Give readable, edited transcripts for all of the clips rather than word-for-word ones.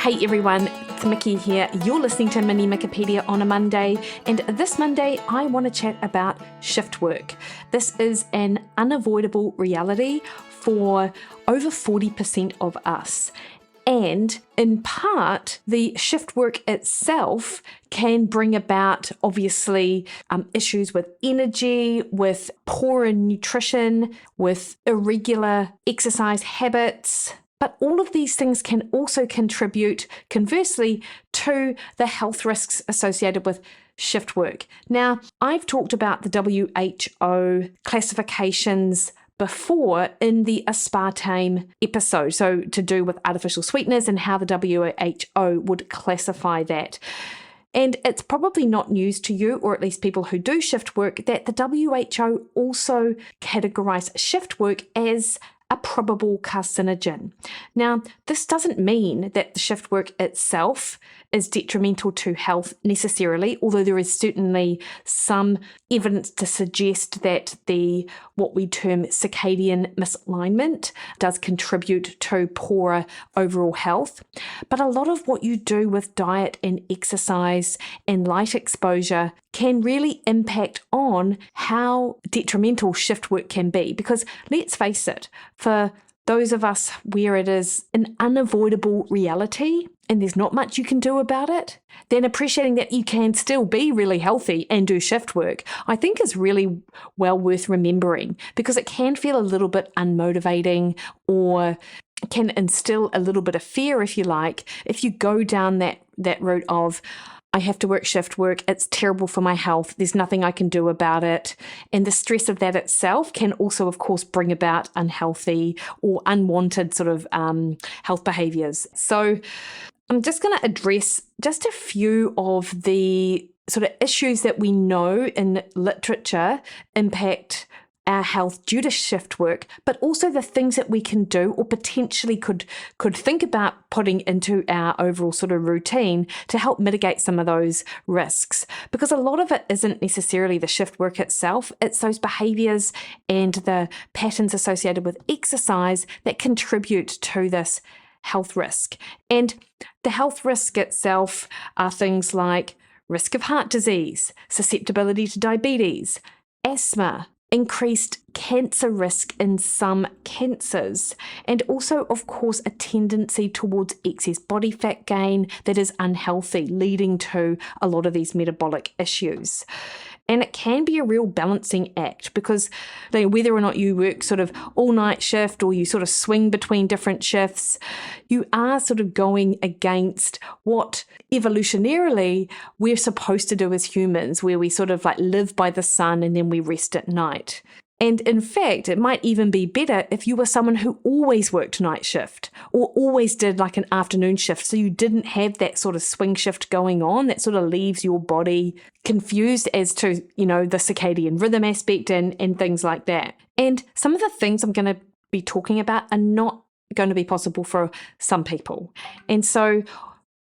Hey everyone, it's Mikki here. You're listening to Mini Mikkipedia on a Monday, and this Monday I want to chat about shift work. This is an unavoidable reality for over 40% of us. And in part, the shift work itself can bring about, obviously, issues with energy, with poor nutrition, with irregular exercise habits. But all of these things can also contribute, conversely, to the health risks associated with shift work. Now, I've talked about the WHO classifications before in the aspartame episode, so to do with artificial sweeteners and how the WHO would classify that. And it's probably not news to you, or at least people who do shift work, that the WHO also categorize shift work as a probable carcinogen. Now, this doesn't mean that the shift work itself is detrimental to health necessarily, although there is certainly some evidence to suggest that what we term circadian misalignment does contribute to poorer overall health. But a lot of what you do with diet and exercise and light exposure can really impact on how detrimental shift work can be. Because let's face it, for those of us where it is an unavoidable reality and there's not much you can do about it, then appreciating that you can still be really healthy and do shift work, I think is really well worth remembering, because it can feel a little bit unmotivating or can instill a little bit of fear, if you like, if you go down that route of, I have to work shift work, it's terrible for my health, there's nothing I can do about it. And the stress of that itself can also, of course, bring about unhealthy or unwanted sort of health behaviors. So I'm just going to address just a few of the sort of issues that we know in literature impact our health due to shift work, but also the things that we can do or potentially could think about putting into our overall sort of routine to help mitigate some of those risks. Because a lot of it isn't necessarily the shift work itself, it's those behaviors and the patterns associated with exercise that contribute to this health risk. And the health risk itself are things like risk of heart disease, susceptibility to diabetes, asthma, increased cancer risk in some cancers, and also, of course, a tendency towards excess body fat gain that is unhealthy, leading to a lot of these metabolic issues. And it can be a real balancing act, because whether or not you work sort of all night shift or you sort of swing between different shifts, you are sort of going against what evolutionarily we're supposed to do as humans, where we sort of like live by the sun and then we rest at night. And in fact, it might even be better if you were someone who always worked night shift or always did like an afternoon shift, so you didn't have that sort of swing shift going on that sort of leaves your body confused as to, the circadian rhythm aspect and things like that. And some of the things I'm going to be talking about are not going to be possible for some people. And so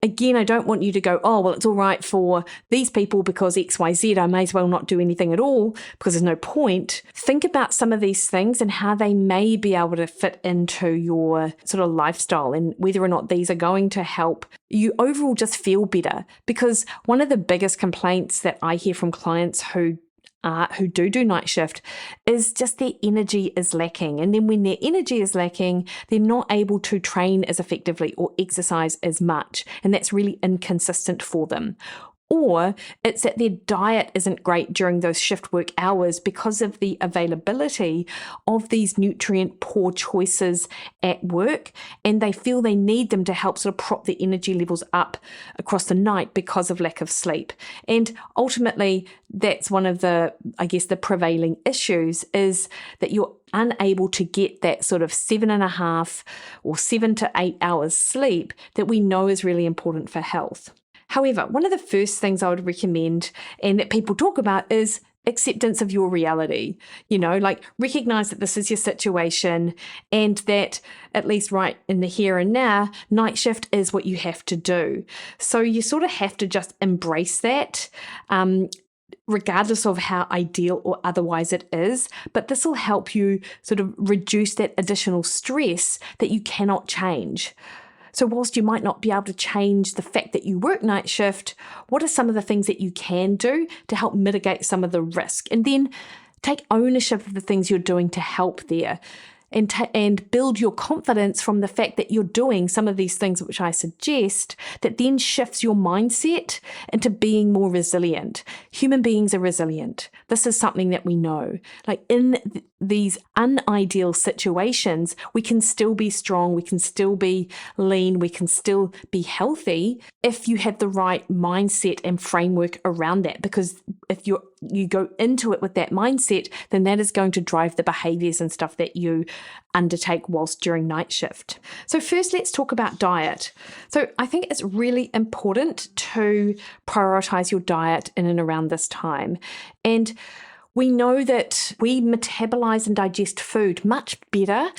again, I don't want you to go, oh, well, it's all right for these people because X, Y, Z, I may as well not do anything at all because there's no point. Think about some of these things and how they may be able to fit into your sort of lifestyle and whether or not these are going to help you overall just feel better. Because one of the biggest complaints that I hear from clients who do night shift is just their energy is lacking. And then when their energy is lacking, they're not able to train as effectively or exercise as much. And that's really inconsistent for them. Or it's that their diet isn't great during those shift work hours because of the availability of these nutrient poor choices at work, and they feel they need them to help sort of prop the energy levels up across the night because of lack of sleep. And ultimately, that's one of the prevailing issues, is that you're unable to get that sort of 7.5 or 7 to 8 hours sleep that we know is really important for health. However, one of the first things I would recommend and that people talk about is acceptance of your reality. Recognize that this is your situation and that at least right in the here and now, night shift is what you have to do. So you sort of have to just embrace that. Regardless of how ideal or otherwise it is, but this will help you sort of reduce that additional stress that you cannot change. So whilst you might not be able to change the fact that you work night shift, what are some of the things that you can do to help mitigate some of the risk? And then take ownership of the things you're doing to help there. And build your confidence from the fact that you're doing some of these things which I suggest, that then shifts your mindset into being more resilient. Human beings are resilient. This is something that we know. Like in these unideal situations, we can still be strong, we can still be lean, we can still be healthy if you have the right mindset and framework around that. Because if you go into it with that mindset, then that is going to drive the behaviors and stuff that you undertake whilst during night shift. So first, let's talk about diet. So I think it's really important to prioritize your diet in and around this time. And we know that we metabolize and digest food much better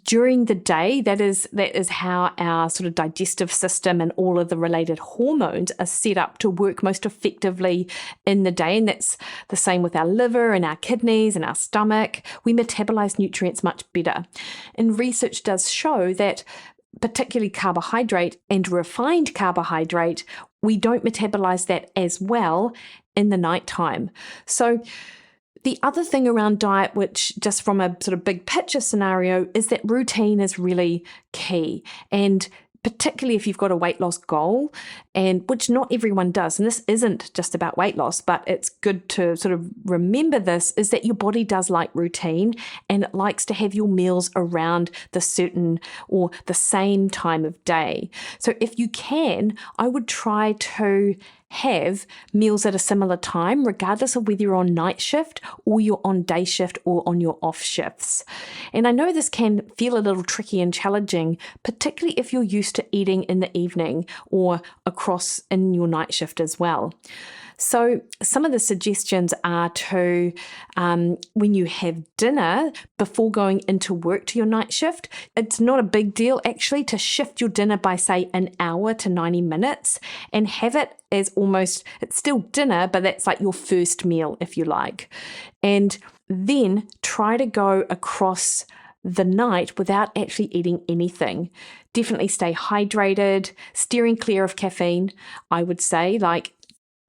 during the day. That is how our sort of digestive system and all of the related hormones are set up to work most effectively in the day. And that's the same with our liver and our kidneys and our stomach. We metabolize nutrients much better. And research does show that particularly carbohydrate and refined carbohydrate, we don't metabolize that as well in the nighttime. So the other thing around diet, which just from a sort of big picture scenario, is that routine is really key. And particularly if you've got a weight loss goal, and which not everyone does, and this isn't just about weight loss, but it's good to sort of remember this, is that your body does like routine and it likes to have your meals around the certain or the same time of day. So if you can, I would try to have meals at a similar time, regardless of whether you're on night shift or you're on day shift or on your off shifts. And I know this can feel a little tricky and challenging, particularly if you're used to eating in the evening or across in your night shift as well. So some of the suggestions are to, when you have dinner before going into work to your night shift, it's not a big deal actually to shift your dinner by say an hour to 90 minutes and have it as almost, it's still dinner, but that's like your first meal if you like. And then try to go across the night without actually eating anything. Definitely stay hydrated, steering clear of caffeine, I would say, like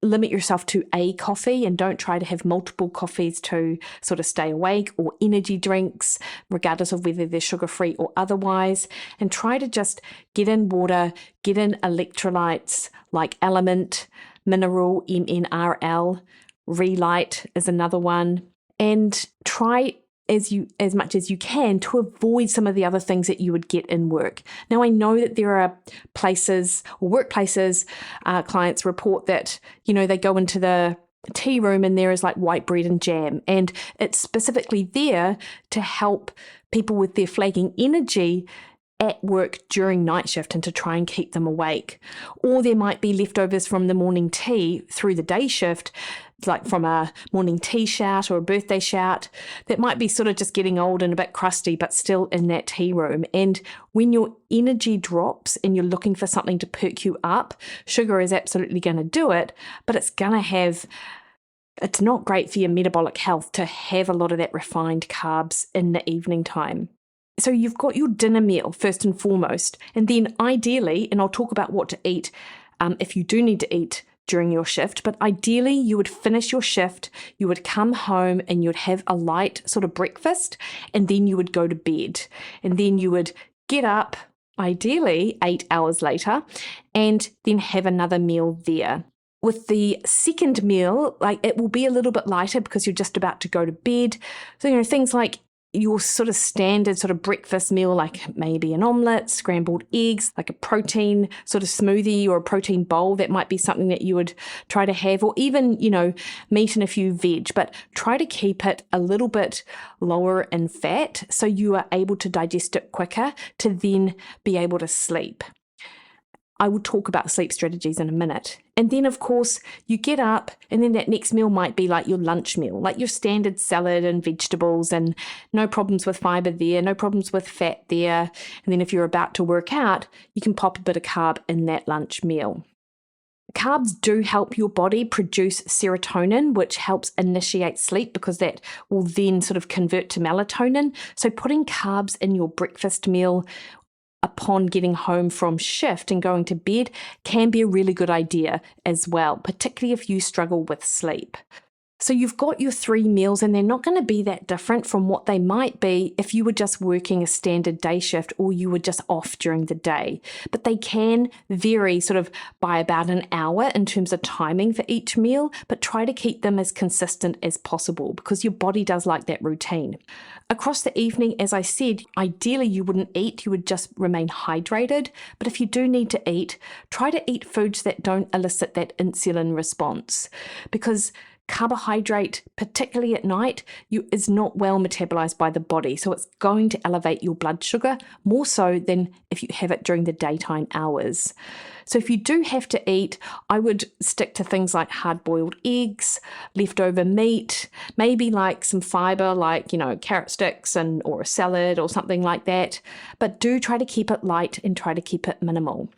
limit yourself to a coffee and don't try to have multiple coffees to sort of stay awake, or energy drinks, regardless of whether they're sugar-free or otherwise. And try to just get in water, get in electrolytes like Element, Mineral, MNRL, Relight is another one. And try as much as you can to avoid some of the other things that you would get in work. Now, I know that there are places or workplaces, clients report that, they go into the tea room and there is like white bread and jam, and it's specifically there to help people with their flagging energy at work during night shift and to try and keep them awake. Or there might be leftovers from the morning tea through the day shift, like from a morning tea shout or a birthday shout, that might be sort of just getting old and a bit crusty, but still in that tea room. And when your energy drops and you're looking for something to perk you up, sugar is absolutely going to do it, but it's not great for your metabolic health to have a lot of that refined carbs in the evening time. So you've got your dinner meal first and foremost, and then ideally, and I'll talk about what to eat if you do need to eat during your shift, but ideally you would finish your shift, you would come home and you'd have a light sort of breakfast, and then you would go to bed, and then you would get up ideally 8 hours later and then have another meal there. With the second meal, like it will be a little bit lighter because you're just about to go to bed. So, things like your sort of standard sort of breakfast meal, like maybe an omelette, scrambled eggs, like a protein sort of smoothie or a protein bowl, that might be something that you would try to have, or even, meat and a few veg, but try to keep it a little bit lower in fat so you are able to digest it quicker to then be able to sleep. I will talk about sleep strategies in a minute. And then, of course, you get up and then that next meal might be like your lunch meal, like your standard salad and vegetables, and no problems with fiber there, no problems with fat there. And then if you're about to work out, you can pop a bit of carb in that lunch meal. Carbs do help your body produce serotonin, which helps initiate sleep because that will then sort of convert to melatonin. So putting carbs in your breakfast meal upon getting home from shift and going to bed can be a really good idea as well, particularly if you struggle with sleep. So you've got your 3 meals, and they're not going to be that different from what they might be if you were just working a standard day shift or you were just off during the day. But they can vary sort of by about an hour in terms of timing for each meal, but try to keep them as consistent as possible because your body does like that routine. Across the evening, as I said, ideally you wouldn't eat, you would just remain hydrated. But if you do need to eat, try to eat foods that don't elicit that insulin response, because carbohydrate, particularly at night, is not well metabolized by the body. So it's going to elevate your blood sugar more so than if you have it during the daytime hours. So if you do have to eat, I would stick to things like hard-boiled eggs, leftover meat, maybe like some fiber like, carrot sticks or a salad or something like that. But do try to keep it light and try to keep it minimal.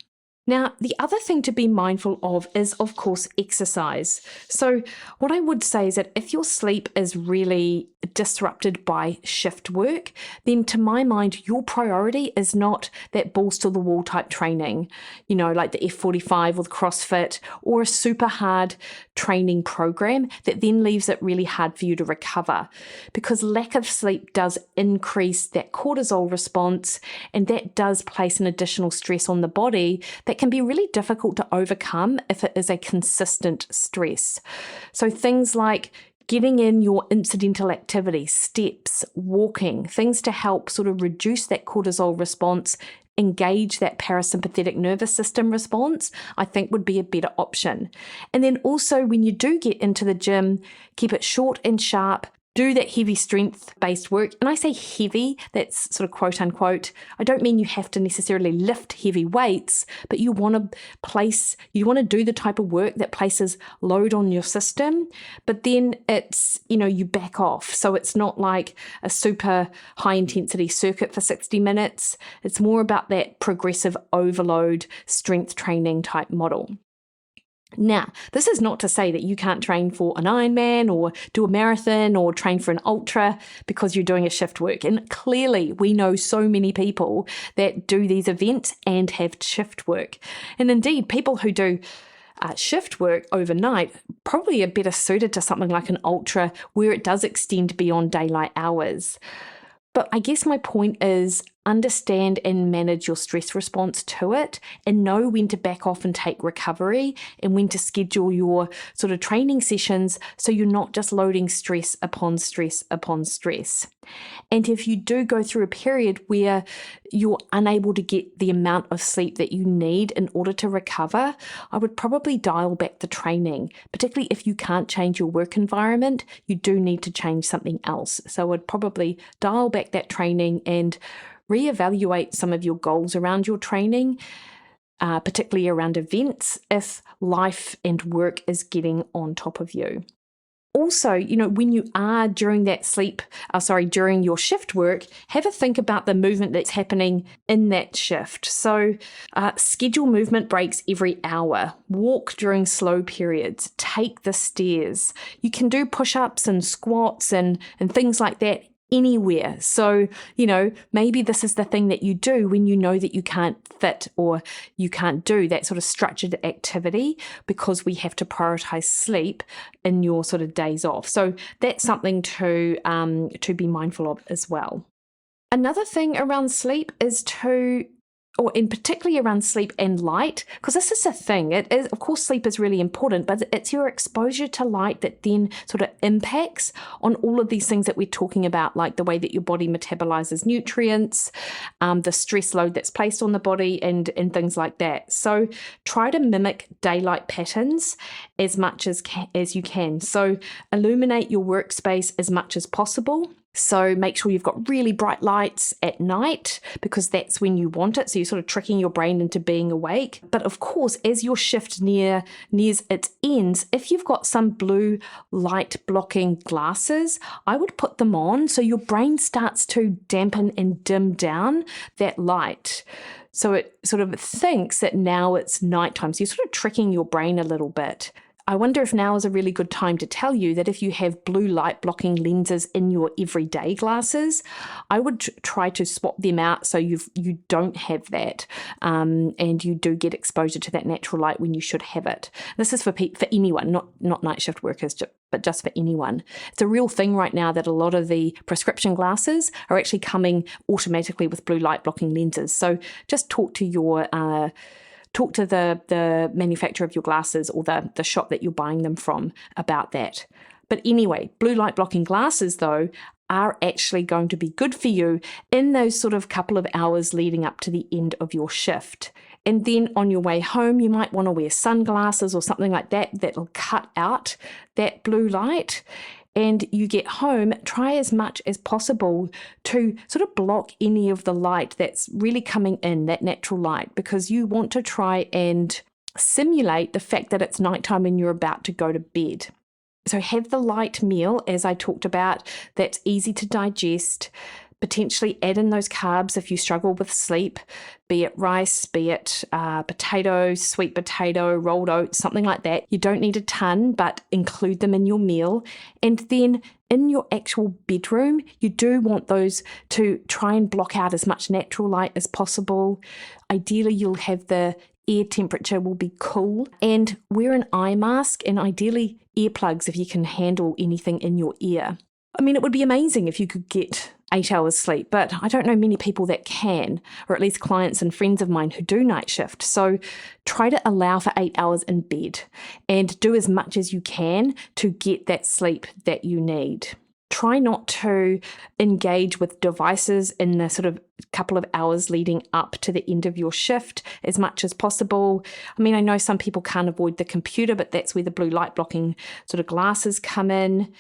Now, the other thing to be mindful of is, of course, exercise. So what I would say is that if your sleep is really disrupted by shift work, then to my mind, your priority is not that balls to the wall type training, like the F45 with CrossFit, or a super hard training program that then leaves it really hard for you to recover, because lack of sleep does increase that cortisol response, and that does place an additional stress on the body that can be really difficult to overcome if it is a consistent stress. So things like getting in your incidental activity, steps, walking, things to help sort of reduce that cortisol response, engage that parasympathetic nervous system response, I think would be a better option. And then also when you do get into the gym, keep it short and sharp. Do that heavy strength-based work. And I say heavy, that's sort of quote unquote. I don't mean you have to necessarily lift heavy weights, but you want to do the type of work that places load on your system, but then it's, you back off. So it's not like a super high intensity circuit for 60 minutes. It's more about that progressive overload strength training type model. Now, this is not to say that you can't train for an Ironman or do a marathon or train for an ultra because you're doing a shift work. And clearly we know so many people that do these events and have shift work. And indeed, people who do shift work overnight probably are better suited to something like an ultra where it does extend beyond daylight hours. But I guess my point is understand and manage your stress response to it and know when to back off and take recovery and when to schedule your sort of training sessions so you're not just loading stress upon stress upon stress. And if you do go through a period where you're unable to get the amount of sleep that you need in order to recover, I would probably dial back the training, particularly if you can't change your work environment, you do need to change something else. So I would probably dial back that training and reevaluate some of your goals around your training, particularly around events, if life and work is getting on top of you. Also, when you are during during your shift work, have a think about the movement that's happening in that shift. So schedule movement breaks every hour, walk during slow periods, take the stairs. You can do push-ups and squats and things like that anywhere. So, maybe this is the thing that you do when you know that you can't fit or you can't do that sort of structured activity because we have to prioritize sleep in your sort of days off. So that's something to be mindful of as well. Another thing around sleep is particularly around sleep and light, because this is a thing. It is, of course, sleep is really important, but it's your exposure to light that then sort of impacts on all of these things that we're talking about, like the way that your body metabolizes nutrients, the stress load that's placed on the body, and things like that. So try to mimic daylight patterns as much as you can. So illuminate your workspace as much as possible. So make sure you've got really bright lights at night because that's when you want it. So you're sort of tricking your brain into being awake. But of course, as your shift nears its ends, if you've got some blue light blocking glasses, I would put them on so your brain starts to dampen and dim down that light. So it sort of thinks that now it's nighttime. So you're sort of tricking your brain a little bit. I wonder if now is a really good time to tell you that if you have blue light blocking lenses in your everyday glasses, I would try to swap them out so you don't have that, and you do get exposure to that natural light when you should have it. This is for anyone, not night shift workers, but just for anyone. It's a real thing right now that a lot of the prescription glasses are actually coming automatically with blue light blocking lenses. So just talk to the manufacturer of your glasses or the shop that you're buying them from about that. But anyway, blue light blocking glasses though are actually going to be good for you in those sort of couple of hours leading up to the end of your shift. And then on your way home, you might want to wear sunglasses or something like that that'll cut out that blue light. And you get home, try as much as possible to sort of block any of the light that's really coming in, that natural light, because you want to try and simulate the fact that it's nighttime and you're about to go to bed. So have the light meal, as I talked about, that's easy to digest. Potentially add in those carbs if you struggle with sleep, be it rice, be it potatoes, sweet potato, rolled oats, something like that. You don't need a ton, but include them in your meal. And then in your actual bedroom, you do want those to try and block out as much natural light as possible. Ideally, you'll have the air temperature will be cool, and wear an eye mask and ideally earplugs if you can handle anything in your ear. I mean, it would be amazing if you could get 8 hours sleep, but I don't know many people that can, or at least clients and friends of mine who do night shift. So try to allow for 8 hours in bed and do as much as you can to get that sleep that you need. Try not to engage with devices in the sort of couple of hours leading up to the end of your shift as much as possible. I mean, I know some people can't avoid the computer, but that's where the blue light blocking sort of glasses come in.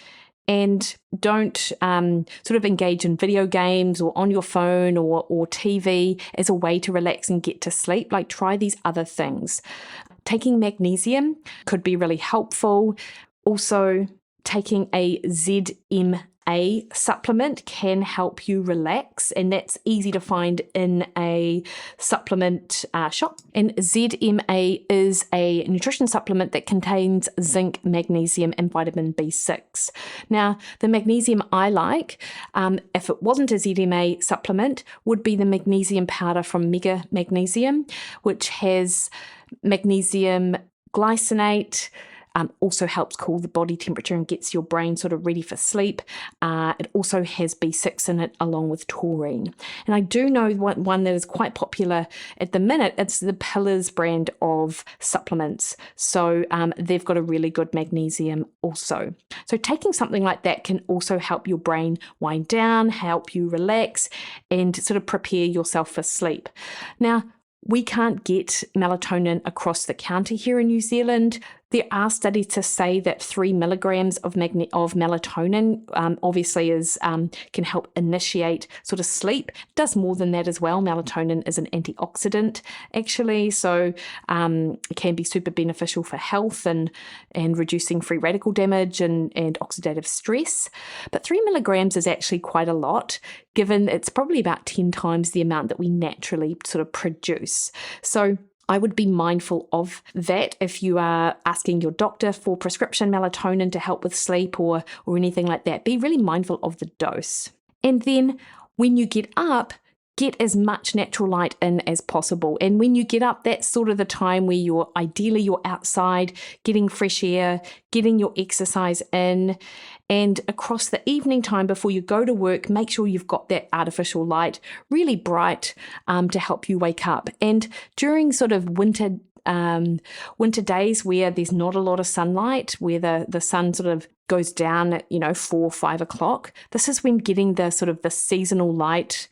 And don't sort of engage in video games or on your phone or TV as a way to relax and get to sleep. Like, try these other things. Taking magnesium could be really helpful. Also, taking a ZMA supplement can help you relax, and that's easy to find in a supplement shop. And ZMA is a nutrition supplement that contains zinc, magnesium, and vitamin B6. Now, the magnesium I like, if it wasn't a ZMA supplement, would be the magnesium powder from Mega Magnesium, which has magnesium glycinate. Also helps cool the body temperature and gets your brain sort of ready for sleep. It also has B6 in it along with taurine. And I do know one that is quite popular at the minute. It's the Pillars brand of supplements. So they've got a really good magnesium also. So taking something like that can also help your brain wind down, help you relax, and sort of prepare yourself for sleep. Now, we can't get melatonin across the counter here in New Zealand. There are studies to say that 3 milligrams of melatonin obviously can help initiate sort of sleep. It does more than that as well. Melatonin is an antioxidant, actually, so it can be super beneficial for health and reducing free radical damage and oxidative stress. But 3 milligrams is actually quite a lot, given it's probably about 10 times the amount that we naturally sort of produce. So I would be mindful of that if you are asking your doctor for prescription melatonin to help with sleep or anything like that. Be really mindful of the dose. And then when you get up, get as much natural light in as possible. And when you get up, that's sort of the time where you're outside, getting fresh air, getting your exercise in. And across the evening time before you go to work, make sure you've got that artificial light really bright to help you wake up. And during sort of winter days where there's not a lot of sunlight, where the sun sort of goes down at 4 or 5 o'clock, this is when getting the sort of the seasonal light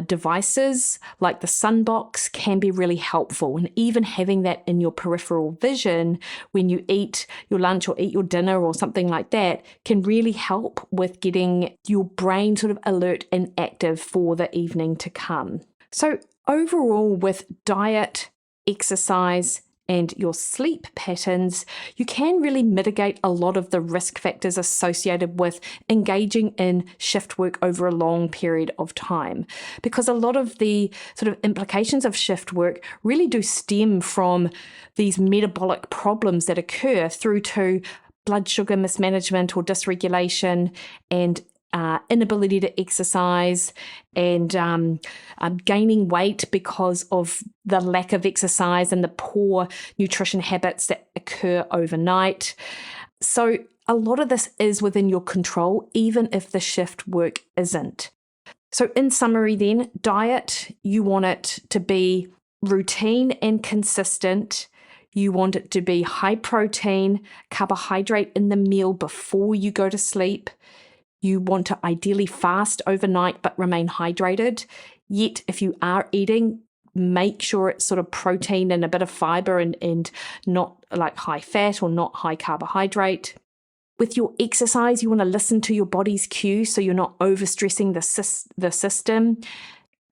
devices like the sunbox can be really helpful. And even having that in your peripheral vision when you eat your lunch or eat your dinner or something like that can really help with getting your brain sort of alert and active for the evening to come. So overall, with diet, exercise, and your sleep patterns, you can really mitigate a lot of the risk factors associated with engaging in shift work over a long period of time. Because a lot of the sort of implications of shift work really do stem from these metabolic problems that occur through to blood sugar mismanagement or dysregulation and inability to exercise and gaining weight because of the lack of exercise and the poor nutrition habits that occur overnight. So a lot of this is within your control, even if the shift work isn't. So in summary then, diet, you want it to be routine and consistent. You want it to be high protein, carbohydrate in the meal before you go to sleep. You want to ideally fast overnight but remain hydrated. Yet if you are eating, make sure it's sort of protein and a bit of fiber and not like high fat or not high carbohydrate. With your exercise, you want to listen to your body's cues so you're not overstressing the system.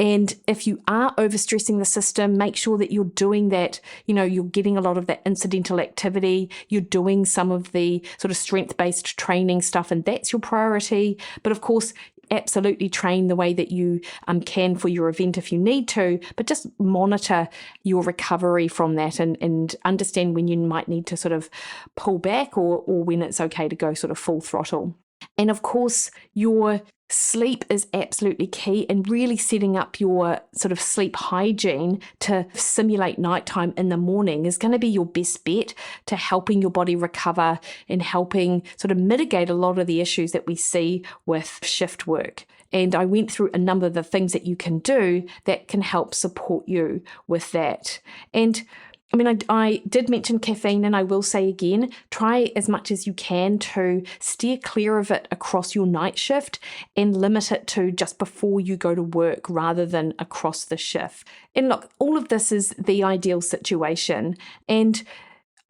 And if you are overstressing the system, make sure that you're doing that, you're getting a lot of that incidental activity, you're doing some of the sort of strength-based training stuff, and that's your priority. But of course, absolutely train the way that you can for your event if you need to, but just monitor your recovery from that and understand when you might need to sort of pull back or when it's okay to go sort of full throttle. And of course, your sleep is absolutely key, and really setting up your sort of sleep hygiene to simulate nighttime in the morning is going to be your best bet to helping your body recover and helping sort of mitigate a lot of the issues that we see with shift work. And I went through a number of the things that you can do that can help support you with that. And I did mention caffeine, and I will say again, try as much as you can to steer clear of it across your night shift and limit it to just before you go to work rather than across the shift. And look, all of this is the ideal situation. And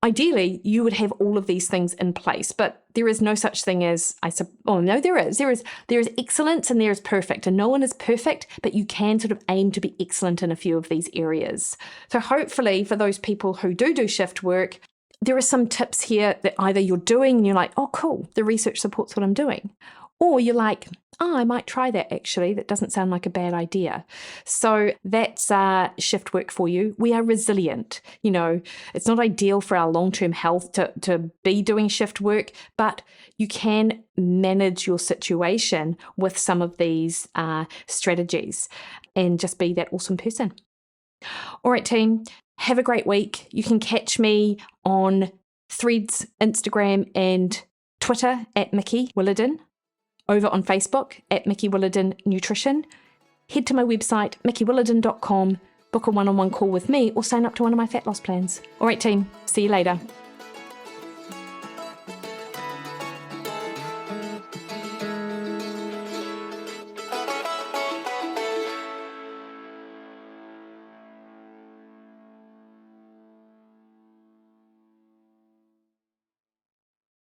ideally, you would have all of these things in place, but there is no such thing as, there is. There is excellence and there is perfect, and no one is perfect, but you can sort of aim to be excellent in a few of these areas. So hopefully for those people who do shift work, there are some tips here that either you're doing and you're like, oh, cool, the research supports what I'm doing. Or you're like, oh, I might try that actually. That doesn't sound like a bad idea. So that's shift work for you. We are resilient. It's not ideal for our long-term health to be doing shift work, but you can manage your situation with some of these strategies and just be that awesome person. All right, team, have a great week. You can catch me on Threads, Instagram, and Twitter at Mikki Williden. Over on Facebook at Mikki Williden Nutrition. Head to my website, mikkiwilliden.com, book a one-on-one call with me, or sign up to one of my fat loss plans. All right, team, see you later.